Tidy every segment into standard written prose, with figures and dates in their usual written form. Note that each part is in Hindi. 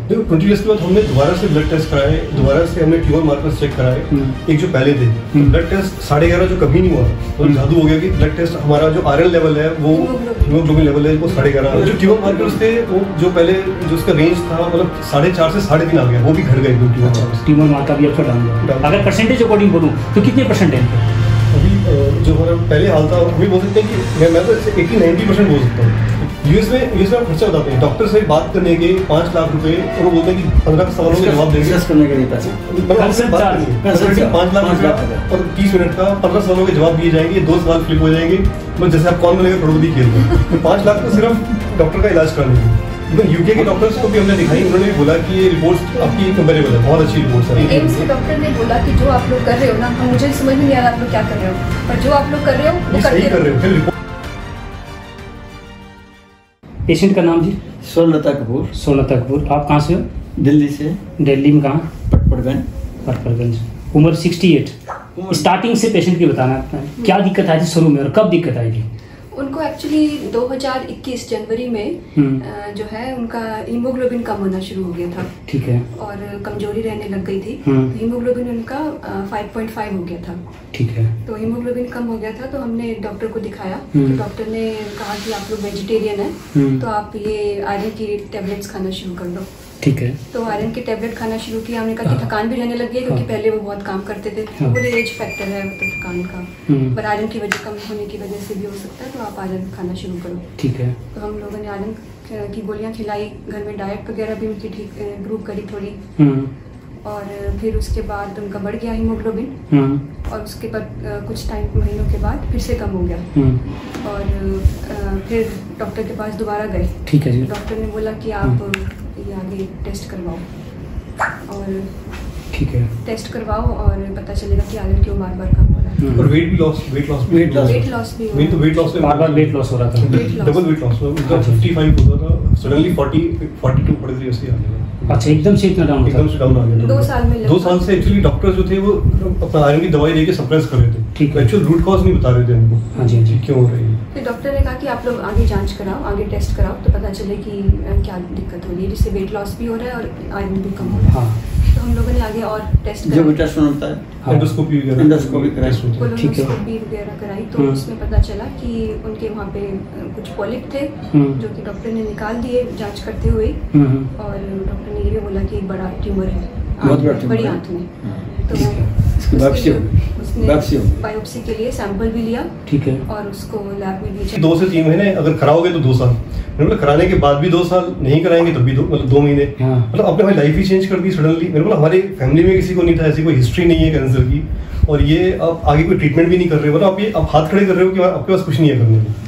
देखो 20 डेज के बाद हमने दोबारा से ब्लड टेस्ट कराए, दोबारा से हमने ट्यूमर मार्कर्स चेक कराए, एक जो पहले थे ब्लड टेस्ट 11.5 जो कभी नहीं हुआ, तो जादू हो गया कि ब्लड टेस्ट हमारा जो आयरन लेवल है वो हीमोग्लोबिन लेवल है वो 11.5, जो ट्यूमर मार्कर्स थे वो जो पहले जो उसका रेंज था मतलब 4.5 से 3.5 आ गया, वो भी घट गए। ट्यूमर मार्कर भी आपका डाउन हुआ। अगर परसेंटेज अकॉर्डिंग बोलूँ तो कितने परसेंट है? अभी जो हमारा पहले हाल था हम बोल सकते हैं कि मैं तो 80-90% बोल सकता हूँ। यूएस में हम खर्चा बताते हैं, डॉक्टर से बात करने के 5 लाख रुपए, और वो बोलते हैं कि 15 सवालों के जवाब देंगे, करने के लिए पैसे मतलब आपसे बात करेंगे 5 लाख रुपया और 30 मिनट का 15 सवालों के जवाब दिए जाएंगे, 2 सवाल फ्लिप हो जाएंगे, मतलब जैसे आप कौन बनेगा करोड़पति खेल में। तो 5 लाख तो सिर्फ डॉक्टर का इलाज कराने के। इवन यूके के डॉक्टर्स को भी हमने दिखाई, उन्होंने भी बोला कि ये रिपोर्ट्स आपकी कंपेरेबल है, बहुत अच्छी रिपोर्ट्स है। एम्स के डॉक्टर ने बोला कि जो आप लोग कर रहे हो ना, मुझे समझ में नहीं आ रहा आप लोग क्या कर रहे हो, पर जो आप लोग कर रहे हो वो सही कर रहे हो। पेशेंट का नाम जी? सोनलता कपूर। सोनलता कपूर। आप कहाँ से हो? दिल्ली से। दिल्ली में कहाँ? पटपड़गंज। उम्र 68। स्टार्टिंग से पेशेंट की बताना क्या दिक्कत आई थी शुरू में और कब दिक्कत आई थी? उनको एक्चुअली 2021 जनवरी में जो है उनका हीमोग्लोबिन कम होना शुरू हो गया था। ठीक है। और कमजोरी रहने लग गई थी, हीमोग्लोबिन उनका 5.5 हो गया था। ठीक है। तो हीमोग्लोबिन कम हो गया था, तो हमने डॉक्टर को दिखाया, तो डॉक्टर ने कहा कि आप लोग वेजिटेरियन हैं, तो आप ये आयरन की टेबलेट्स खाना शुरू कर दो। ठीक है। तो आयरन की टेबलेट खाना शुरू किया, हमने कहा कि थकान भी रहने लग गई, क्योंकि पहले वो बहुत काम करते थे, वो एज फैक्टर है मतलब थकान का, पर आयरन की वजह कम होने की वजह से भी हो सकता है, तो आप आयरन खाना शुरू करो। ठीक है। तो हम लोगों ने आयरन की गोलियां खिलाई, घर में डाइट वगैरह भी उनकी ठीक इम्प्रूव करी थोड़ी, और फिर उसके बाद उनका बढ़ गया हीमोग्लोबिन, और उसके बाद कुछ टाइम महीनों के बाद फिर से कम हो गया, और फिर डॉक्टर के पास दोबारा गए। ठीक है जी। डॉक्टर ने बोला कि आप ये आगे टेस्ट करवाओ, और ठीक है टेस्ट करवाओ और पता चलेगा कि आयरन क्यों बार बार कम हो रहा है। और वेट लॉस भी वेट लॉस भी मेन तो वेट लॉस में बार वेट लॉस हो रहा था, डबल वेट लॉस उनका 55 होता था, सडनली 42 43 ऐसे आ गया। अच्छा, एकदम से इतना डाउन? एकदम से डाउन आ गया। 2 साल में 2 साल से एक्चुअली डॉक्टर जो थे वो अपना आयरन की दवाई देके सप्रेस कर रहे थे। ठीक है। एक्चुअल रूट कॉज नहीं बता रहे थे उनको। हाँ जी, हाँ जी। क्यों हो रही है? फिर डॉक्टर ने कहा कि आप लोग आगे जांच कराओ, आगे टेस्ट कराओ, तो पता चले कि क्या दिक्कत हो रही है, जिससे वेट लॉस भी हो रहा है और आयरन भी कम हो रहा है। हाँ। तो हम लोगों ने आगे और टेस्ट जो टेस्ट होता है, एंडोस्कोपी वगैरह, एंडोस्कोपी कराई, कोलोनोस्कोपी वगैरह कराई, तो उसमें पता चला कि उनके वहाँ पे कुछ पॉलिप थे, जो कि डॉक्टर ने निकाल दिए जांच करते हुए, और डॉक्टर ने ये बोला कि एक बड़ा ट्यूमर है बड़ी आंत में। तो उसने बायोप्सी के लिए सैंपल भी लिया। ठीक है। और उसको लैब में भेजा। 2 से 3 महीने अगर कराओगे तो 2 साल, मतलब कराने के बाद भी 2 साल, नहीं कराएंगे तब भी 2 महीने, मतलब आपने हमारी लाइफ ही चेंज कर दी सडनली। मेरे को हमारे फैमिली में किसी को नहीं था, ऐसी कोई हिस्ट्री नहीं है कैंसर की, और ये आप आगे कोई ट्रीटमेंट भी नहीं कर रहे हो, मतलब आप हाथ खड़े कर रहे हो कि आपके पास कुछ नहीं है करने को।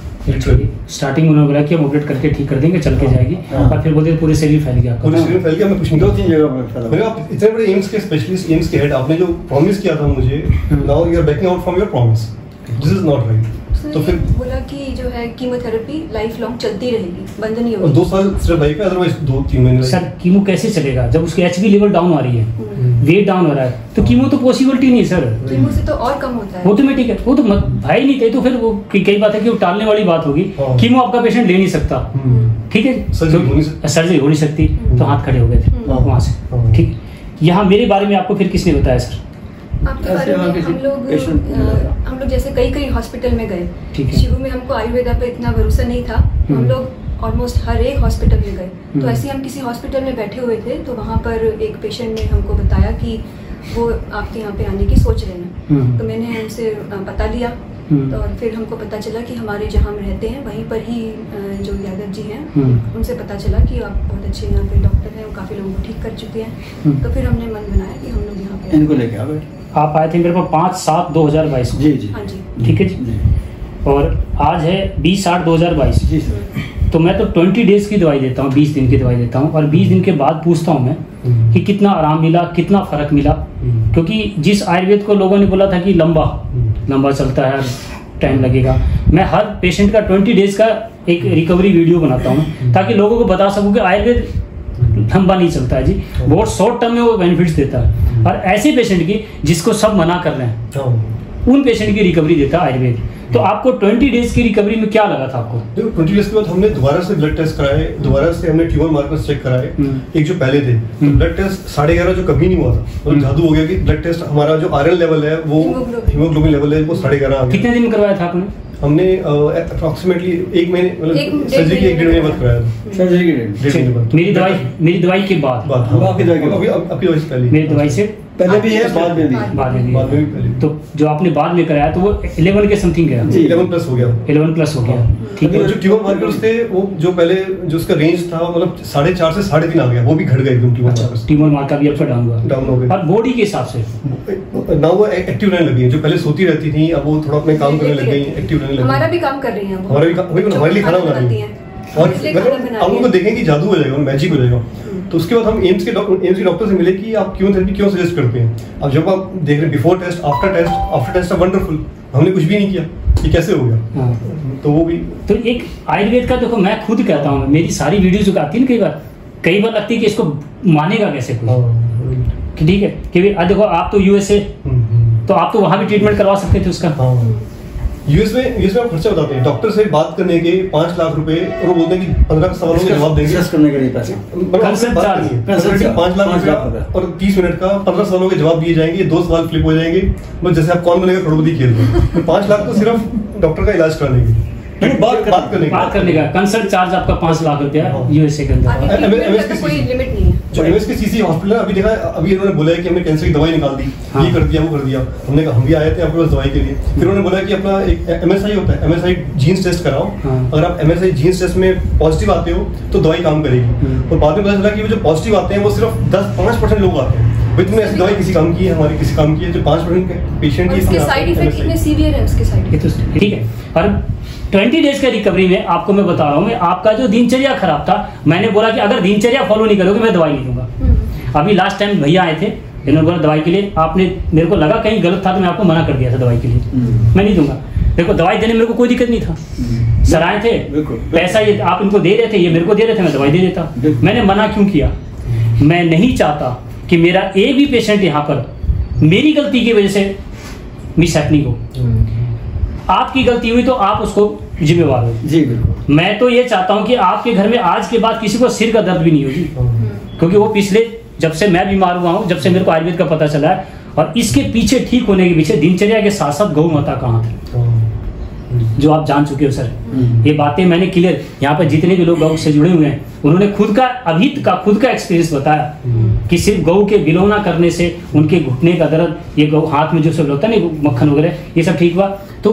स्टार्टिंग में उन्होंने बोला कि हम ऑपरेट करके ठीक कर देंगे, चल के जाएगी, और फिर बोलते पूरे शरीर फैल गया। पूरे शरीर फैल गया, मैं कुछ नहीं, 2-3 जगह पर फैला। मैंने आप इतने बड़े एम्स के स्पेशलिस्ट, एम्स के हेड, आपने जो प्रॉमिस किया था मुझे, now you are backing out from your promise, this is not right. तो फिर बोला कि जो है कीमोथेरेपी लाइफ लॉन्ग चलती रहेगी, बंद नहीं होगी। 2 साल सिर्फ लाइफ है, अदरवाइज 2-3 महीने। सर कीमो कैसे चलेगा जब उसके एचबी लेवल डाउन आ रही है, वेट डाउन हो रहा है, तो कीमो तो पॉसिबिलिटी नहीं सर। कीमो से तो और कम होता है, वो तो मैं ठीक है, वो तो भाई नहीं थे, तो फिर वो कई बात है कि वो टालने वाली बात होगी। कीमो आपका पेशेंट ले नहीं सकता, ठीक है, सर्जरी हो नहीं सकती, तो हाथ खड़े हो गए थे वहां से। ठीक, यहाँ मेरे बारे में आपको फिर किसने बताया सर? आपके बारे में हम लोग जैसे कई हॉस्पिटल में गए। शुरू में हमको आयुर्वेदा पे इतना भरोसा नहीं था, हम लोग ऑलमोस्ट हर एक हॉस्पिटल में गए। तो ऐसे हम किसी हॉस्पिटल में बैठे हुए थे, तो वहाँ पर एक पेशेंट ने हमको बताया कि वो आपके यहाँ पे आने की सोच रहे हैं। तो मैंने उनसे पता लिया, तो फिर हमको पता चला कि हमारे जहाँ हम रहते हैं वहीं पर ही जो यादव जी हैं, उनसे पता चला कि आप बहुत अच्छे यहाँ पे डॉक्टर हैं, वो काफ़ी लोगों को ठीक कर चुके हैं। तो फिर हमने मन बनाया कि हम लोग यहाँ पे इनको लेके आ गए। आप आए थे मेरे पास 5/7/2022 को। जी जी। हाँ जी। ठीक है जी। और आज है 20/8/2022। जी सर। तो मैं तो 20 डेज की दवाई देता हूँ, 20 दिन की दवाई देता हूँ, और 20 दिन के बाद पूछता हूँ मैं कि कितना आराम मिला, कितना फर्क मिला। क्योंकि जिस आयुर्वेद को लोगों ने बोला था कि लंबा चलता है, टाइम लगेगा, मैं हर पेशेंट का 20 डेज का एक रिकवरी वीडियो बनाता हूँ, ताकि लोगों को बता सकूँ कि आयुर्वेद लंबा नहीं चलता है जी, बहुत शॉर्ट टर्म में वो बेनिफिट्स देता है। और ऐसे पेशेंट की जिसको सब मना कर रहे हैं, उन पेशेंट की रिकवरी देता है आयुर्वेद। तो आपको 20 डेज की रिकवरी में क्या लगा था आपको? देखो 20 डेज के बाद हमने दोबारा से ब्लड टेस्ट कराए, दोबारा से हमने ट्यूमर मार्कर्स चेक कराए, एक जो पहले थे। ब्लड टेस्ट 11.5 जो कभी नहीं हुआ था, मतलब जादू हो गया कि ब्लड टेस्ट हमारा जो आयरन लेवल है वो हीमोग्लोबिन लेवल है वो 11.5 आ गया। कितने दिन में करवाया था आपने? हमने अप्रोक्सीमेटली 1 महीने मतलब सर्जरी के 1-1.5 महीने बाद कराया था। सर्जरी के 1.5 महीने बाद मेरी दवाई के बाद आपकी दवाई से पहले, मेरी दवाई से पहले भी है, बाद में भी पहले। तो जो आपने बाद में कराया तो वो 11 के समथिंग गया, 11+ हो गया, 11+ हो गया। ठीक है। जो ट्यूमर मार्कर्स थे वो जो पहले जो उसका रेंज था मतलब 4.5 से 3.5 आ गया, वो भी घट गए एकदम ट्यूमर मार्कर्स। ट्यूमर मार्कर भी आपका डाउन हो गया। और बॉडी के हिसाब से ना वो एक्टिव रहने लगी है, जो पहले सोती रहती थी अब वो थोड़ा अपने काम करने लग गई, एक्टिव रहने लगी। हमारा भी काम कर रही है, हमारे लिए खाना बना रही है। और हम उनको देखेंगे जादू हो जाएगा, मैजिक हो जाएगा। तो उसके बाद हम एम्स के डॉक्टर से मिले कि आप कीमोथेरेपी क्यों सजेस्ट करते हैं। अब जब आप देख रहे before test after test wonderful, हमने कुछ भी नहीं किया, ये कैसे हो गया? तो वो भी तो एक आयुर्वेद का देखो, मैं खुद कहता हूँ, मेरी सारी वीडियो जो आती है ना कई बार लगती है कि इसको मानेगा कैसे कोई, ठीक है कि देखो आप तो यूएसए, तो आप तो वहाँ भी ट्रीटमेंट करवा सकते थे उसका। यूएस में हम खर्चा बताते हैं, डॉक्टर से बात करने के 5 लाख रुपए, और वो बोलते हैं कि 15 सवालों के जवाब देंगे, करने के लिए पैसे 5 लाख रुपए और 30 मिनट का 15 सवालों के जवाब दिए जाएंगे, 2 सवाल फ्लिप हो जाएंगे, बस जैसे आप कौन बनेगा करोड़पति खेल रहे हैं। 5 लाख तो सिर्फ डॉक्टर का इलाज कराने के, बात करने का कंसल्ट चार्ज आपका 5 लाख रुपया यूएसए के अंदर। कोई लिमिट नहीं है। जो एमएस के सीसी हॉस्पिटल है, अभी देखा अभी इन्होंने बोला है कि हमने कैंसर की दवाई निकाल दी, ये कर दिया वो कर दिया। हमने कहा हम भी आए थे आपके पास दवाई के लिए, फिर उन्होंने बोला कि अपना एक एमएसआई होता है, एमएसआई जीन्स टेस्ट कराओ, अगर आप एमएसआई जीन्स टेस्ट में पॉजिटिव आते हो तो दवाई काम करेगी। और बाद में पता चला कि वो जो पॉजिटिव आते हैं वो सिर्फ 5% लोग आते हैं। भाई तुमने ऐसी दवाई किसी काम की है, हमारी किसी काम की है, जो 5% पेशेंट की साइड इफेक्ट कितने सीवियर है उसके साइड इफेक्ट, ठीक है। और 20 डेज का रिकवरी में आपको मैं बता रहा हूँ, आपका जो दिनचर्या खराब था, मैंने बोला कि अगर दिनचर्या फॉलो नहीं करोगे मैं दवाई नहीं दूंगा। अभी लास्ट टाइम भैया आए थे, इन्होंने बोला दवाई के लिए, आपने मेरे को लगा कहीं गलत था तो मैं आपको मना कर दिया था दवाई के लिए, मैं नहीं दूंगा। देखो दवाई देने में मेरे को कोई दिक्कत नहीं था, सर आए थे, पैसा ये आप इनको दे रहे थे, ये मेरे को दे रहे थे, मैं दवाई दे देता। मैंने मना क्यों किया? मैं नहीं चाहता कि मेरा एक भी पेशेंट यहाँ पर मेरी गलती की वजह से मिस हैपनिंग हो। आपकी गलती हुई तो आप उसको जिम्मेवार हो। जी बिल्कुल। मैं तो ये चाहता हूँ कि आपके घर में आज के बाद किसी को सिर का दर्द भी नहीं होगी, क्योंकि वो पिछले जब से मैं बीमार हुआ हूँ, जब से मेरे को आयुर्वेद का पता चला है, और इसके पीछे ठीक होने के पीछे दिनचर्या के साथ साथ गौ माता का हाथ है, जो आप जान चुके हो सर। ये बातें मैंने क्लियर, यहाँ पर जितने भी लोग गौ से जुड़े हुए हैं उन्होंने खुद का एक्सपीरियंस बताया कि सिर्फ गौ के विलोना करने से उनके घुटने का दर्द, ये गौ हाथ में जो सब होता है ना मक्खन वगैरह, ये सब ठीक हुआ। तो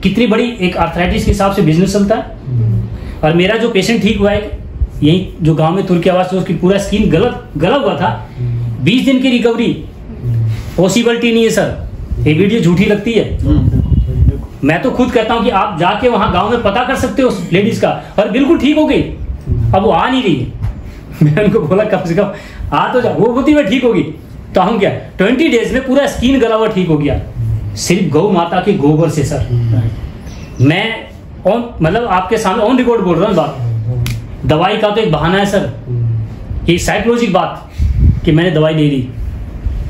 कितनी बड़ी एक आर्थराइटिस के हिसाब से बिजनेस चलता है। और मेरा जो पेशेंट ठीक हुआ है यही जो गांव में तुर्की आवाज से, उसकी पूरा स्किन गला हुआ था, 20 दिन की रिकवरी पॉसिबिलिटी नहीं है सर, ये वीडियो झूठी लगती है। मैं तो खुद कहता हूं कि आप जाके वहां गांव में पता कर सकते हो उस लेडीज का, और बिल्कुल ठीक हो गई। अब वो आ नहीं रही है, मैं उनको बोला कम से कम आ तो जा, वो होती मैं ठीक होगी। तो हम क्या 20 डेज में पूरा स्किन गला हुआ ठीक हो गया, सिर्फ गौ माता के गोबर से सर। मैं मतलब आपके सामने ऑन रिकॉर्ड बोल रहा हूँ बात, दवाई का तो एक बहाना है सर, ये साइकोलॉजिक बात कि मैंने दवाई ले ली।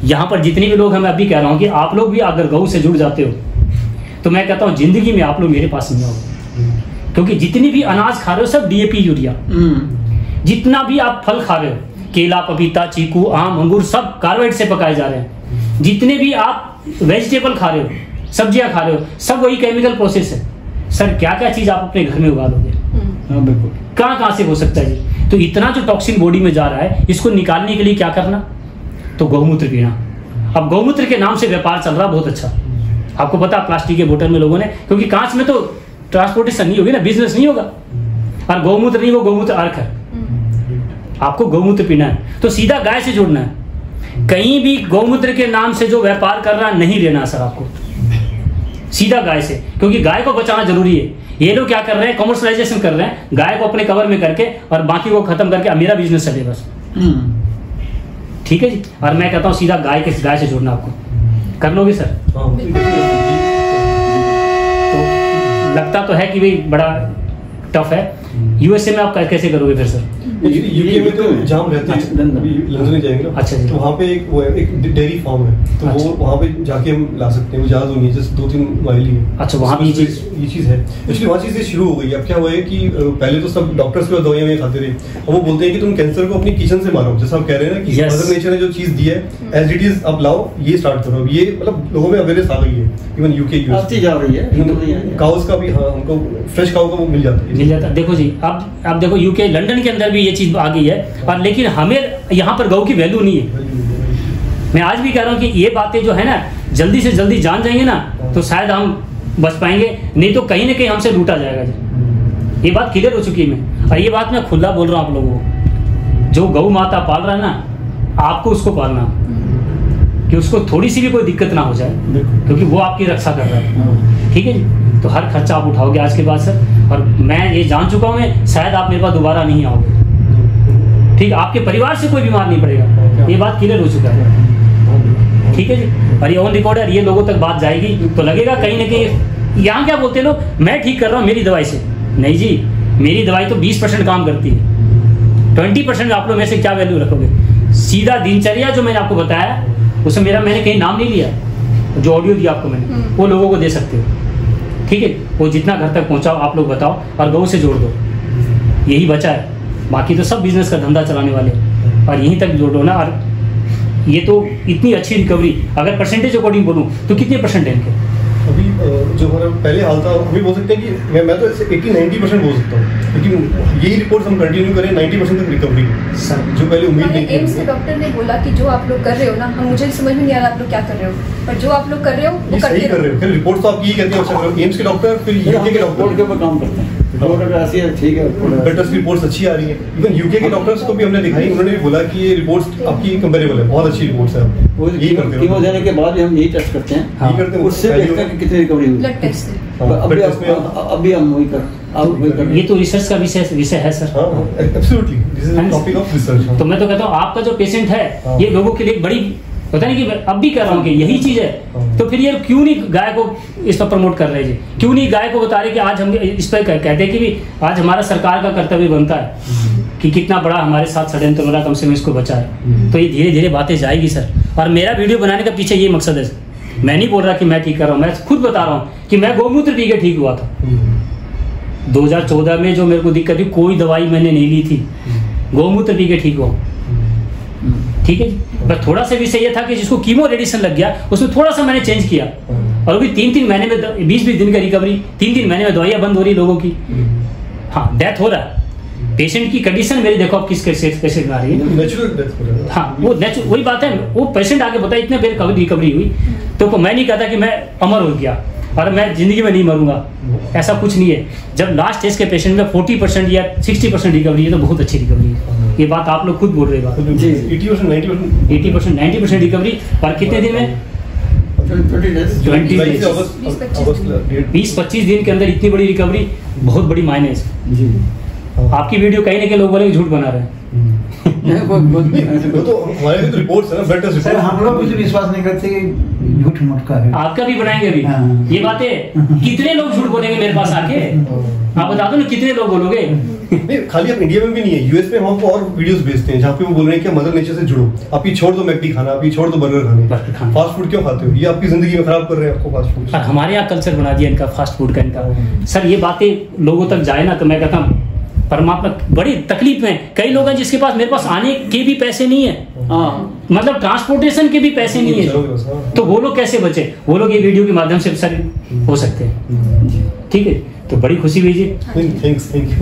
यहाँ पर जितने भी लोग हैं, मैं अभी कह रहा हूँ कि आप लोग भी अगर गौ से जुड़ जाते हो तो मैं कहता हूँ जिंदगी में आप लोग मेरे पास नहीं आओ, क्योंकि जितनी भी अनाज खा रहे हो सब डीएपी यूरिया, जितना भी आप फल खा रहे हो, केला पपीता चीकू आम अंगूर सब कार्बाइड से पकाए जा रहे हैं, जितने भी आप वेजिटेबल खा रहे हो सब्जियां खा रहे हो सब वही केमिकल प्रोसेस है। सर क्या क्या चीज आप अपने घर में उगा लोगे? बिल्कुल। कहाँ से हो सकता है जी? तो इतना जो टॉक्सिन बॉडी में जा रहा है, इसको निकालने के लिए क्या करना? तो गौमूत्र पीना। अब गौमूत्र के नाम से व्यापार चल रहा बहुत अच्छा, आपको पता प्लास्टिक के बोतल में लोगों ने, क्योंकि कांच में तो ट्रांसपोर्टेशन नहीं होगी ना, बिजनेस नहीं होगा, और गौमूत्र नहीं, वो गौमूत्र अर्क है। आपको गौमूत्र पीना है तो सीधा गाय से जुड़ना है, कहीं भी गौमूत्र के नाम से जो व्यापार कर रहा नहीं लेना सर आपको, सीधा गाय से, क्योंकि गाय को बचाना जरूरी है। ये लोग क्या कर रहे हैं, कमर्शलाइजेशन कर रहे हैं, गाय को अपने कवर में करके और बाकी को खत्म करके मेरा बिजनेस चले बस। ठीक है जी। और मैं कहता हूँ सीधा गाय से जुड़ना, आपको कर लोगे सर? तो लगता तो है कि भाई बड़ा टफ है, यूएसए में आप कैसे करोगे फिर सर? यूके में तो जाम रहते हैं, लंदन में जाएंगे ना। अच्छा जी। तो वहाँ पे एक डेयरी फार्म है, तो वो वहाँ पे जाके हम ला सकते हैं, वो ज़्यादा दूर नहीं है, जस्ट 2-3 माइल ही है। अच्छा, वहाँ पे ये चीज़ है। एक्चुअली वहाँ चीज़ें शुरू हो गई। अब क्या हुआ है कि पहले तो सब डॉक्टर्स को दवाइयाँ में खाते थे, और वो बोलते हैं कि तुम कैंसर को अपनी किचन से मारो, जैसा आप कह रहे हैं ना कि मदर नेचर ने जो चीज़ दी है एज इट इज आप लाओ, ये स्टार्ट करो। अब ये मतलब लोगों में अवेयरनेस आ गई है, इवन यूके जा रही है। काउस का भी, हाँ, हमको फ्रेश काउ का वो मिल जाता है। देखो जी, अब देखो यूके लंदन के अंदर भी ये चीज़ आ गई है, और लेकिन हमें यहाँ पर गौ की वैल्यू नहीं है। मैं आज भी कह रहा हूँ कि ये बातें जो है ना, जल्दी से जल्दी जान जाएंगे ना तो शायद हम बच पाएंगे, नहीं तो कहीं ना कहीं हमसे लूटा जाएगा जी। ये बात क्लियर हो चुकी है मैं, और ये बात मैं खुला बोल रहा हूँ आप लोगों को। जो गौ माता पाल रहा है ना, आपको उसको पालना, कि उसको थोड़ी सी भी कोई दिक्कत ना हो जाए, क्योंकि वो आपकी रक्षा कर रहा है। ठीक है जी। तो हर खर्चा आप उठाओगे आज के बाद सर, और मैं ये जान चुका हूँ, मैं शायद आप मेरे पास दोबारा नहीं आओगे। ठीक, आपके परिवार से कोई बीमार नहीं पड़ेगा, ये बात क्लियर हो चुका है। ठीक है जी। और ये ऑन रिकॉर्ड है, ये लोगों तक बात जाएगी तो लगेगा कहीं ना कहीं यहाँ क्या बोलते हैं लोग, मैं ठीक कर रहा हूँ मेरी दवाई से। नहीं जी, मेरी दवाई तो 20% काम करती है, 20% आप लोग में से क्या वैल्यू रखोगे? सीधा दिनचर्या जो मैंने आपको बताया, उसमें मैंने कहीं नाम नहीं लिया, जो ऑडियो दिया आपको मैंने, वो लोगों को दे सकते हो। ठीक है, वो जितना घर तक पहुँचाओ आप लोग बताओ, और गौ से जोड़ दो, यही बचा है। बाकी तो सब बिजनेस का धंधा चलाने वाले, और यहीं तक जोड़ो ना। और ये तो इतनी अच्छी रिकवरी, अगर परसेंटेज अकॉर्डिंग बोलूँ तो कितने परसेंट है इनके? अभी जो हमारा पहले हाल था, हम भी बोल सकते हैं कि मैं तो 80-90% बोल सकता हूँ, क्योंकि यही रिपोर्ट हम कंटिन्यू करें 90% तक रिकवरी सर, जो पहले उम्मीद नहीं थी। एम्स के डॉक्टर ने बोला कि जो आप लोग कर रहे हो ना, हम मुझे समझ में नहीं आ रहा आप लोग क्या कर रहे हो, पर जो आप लोग कर रहे हो वो सही कर रहे हो। फिर रिपोर्ट तो आप यही कहते हैं अच्छा करो। एम्स के डॉक्टर, फिर यूके के डॉक्टर के ऊपर काम करते हैं, ठीक है, बेटर्स की रिपोर्ट्स अच्छी आ रही है। इवन यूके के डॉक्टर्स को भी हमने दिखाई, उन्होंने भी बोला कि ये रिपोर्ट्स आपकी कंपेरेबल है, बहुत अच्छी रिपोर्ट्स है। यही करते हैं, कीमो देने के बाद हम यही टेस्ट करते हैं, यही करते हैं, उससे देखते हैं कि कितनी रिकवरी हुई। ब्लड टेस्ट अभी हम वही कर, ये तो रिसर्च का विषय है sir. Absolutely, this is a topic of research. तो मैं तो कहता हूँ आपका जो पेशेंट है, ये लोगों के लिए बड़ी, पता नहीं कि अब भी कह रहा हूँ कि यही चीज है, तो फिर ये क्यों नहीं गाय को इस पर प्रमोट कर रहे जी? क्यों नहीं गाय को बता रहे कि आज हम इस पर कहते हैं कि भी आज हमारा सरकार का कर्तव्य बनता है कि कितना बड़ा हमारे साथ षड्यंत्र हो रहा, कम से कम इसको बचाए। तो ये धीरे धीरे बातें जाएगी सर। और मेरा वीडियो बनाने का पीछे ये मकसद है, मैं नहीं बोल रहा कि मैं ठीक कर रहा हूँ, मैं खुद बता रहा हूँ कि मैं गौमूत्र पी के ठीक हुआ था। 2014 में जो मेरे को दिक्कत थी, कोई दवाई मैंने नहीं ली थी, गौमूत्र पी के ठीक हुआ। ठीक है जी। बस थोड़ा सा विषय ये था कि जिसको कीमो रेडिएशन लग गया, उसमें थोड़ा सा मैंने चेंज किया, और अभी 3-3 महीने में 20-20 दिन का रिकवरी, 3-3 महीने में दवाइयाँ बंद हो रही लोगों की। हाँ, डेथ हो रहा है। पेशेंट की कंडीशन मेरी देखो आप किस कैसे आ रही है, नेचुरल डेथ हो रहा है। हाँ, वो नेचुरल, वही बात है। वो पेशेंट आगे बताया इतने मेरे रिकवरी हुई, तो मैं नहीं कहता कि मैं अमर हो गया और मैं जिंदगी में नहीं मरूंगा, ऐसा कुछ नहीं है। जब लास्ट स्टेज के पेशेंट में 40% या 60% रिकवरी है, तो बहुत अच्छी रिकवरी है। ये बात आप लोग खुद बोल रहे हैं। 80% 90% रिकवरी, और कितने दिन में? 20-25 दिन के अंदर इतनी बड़ी रिकवरी, बहुत बड़ी मायने है। आपकी वीडियो कहीं ना कहीं लोग बोले झूठ बना रहे हैं। तो हमारे तो रिपोर्ट्स है ना, ब्लड टेस्ट सर, हम लोग भी विश्वास नहीं करते कि झूठ मत का है। आपका भी बनाएंगे अभी। हाँ। ये बातें कितने लोग झूठ बोलेंगे मेरे पास आके? आप बता दो ना, कितने लोग बोलोगे? नहीं, खाली आप इंडिया में भी नहीं है, यूएस में हम आपको और वीडियोस भेजते हैं जहाँ पे वो बोल रहे हैं कि मदर नेचर से जुड़ो, आप ये छोड़ दो मैकडी खाना, आप ये छोड़ दो बर्गर खाने, फास्ट फूड क्यों खाते हो, ये आपकी जिंदगी में खराब कर रहे हैं आपको फास्ट फूड। और हमारे यहाँ कल्चर बना दिया इनका फास्ट फूड का, इनका। सर ये बातें लोगों तक जाए ना, तो मैं कहता हूँ परमात्मा बड़ी तकलीफ में। कई लोग हैं जिसके पास, मेरे पास आने के भी पैसे नहीं है, मतलब ट्रांसपोर्टेशन के भी पैसे नहीं है, तो वो लोग कैसे बचे? वो लोग ये वीडियो के माध्यम से सर हो सकते हैं। ठीक है, तो बड़ी खुशी हुई जी। Thanks, thank you.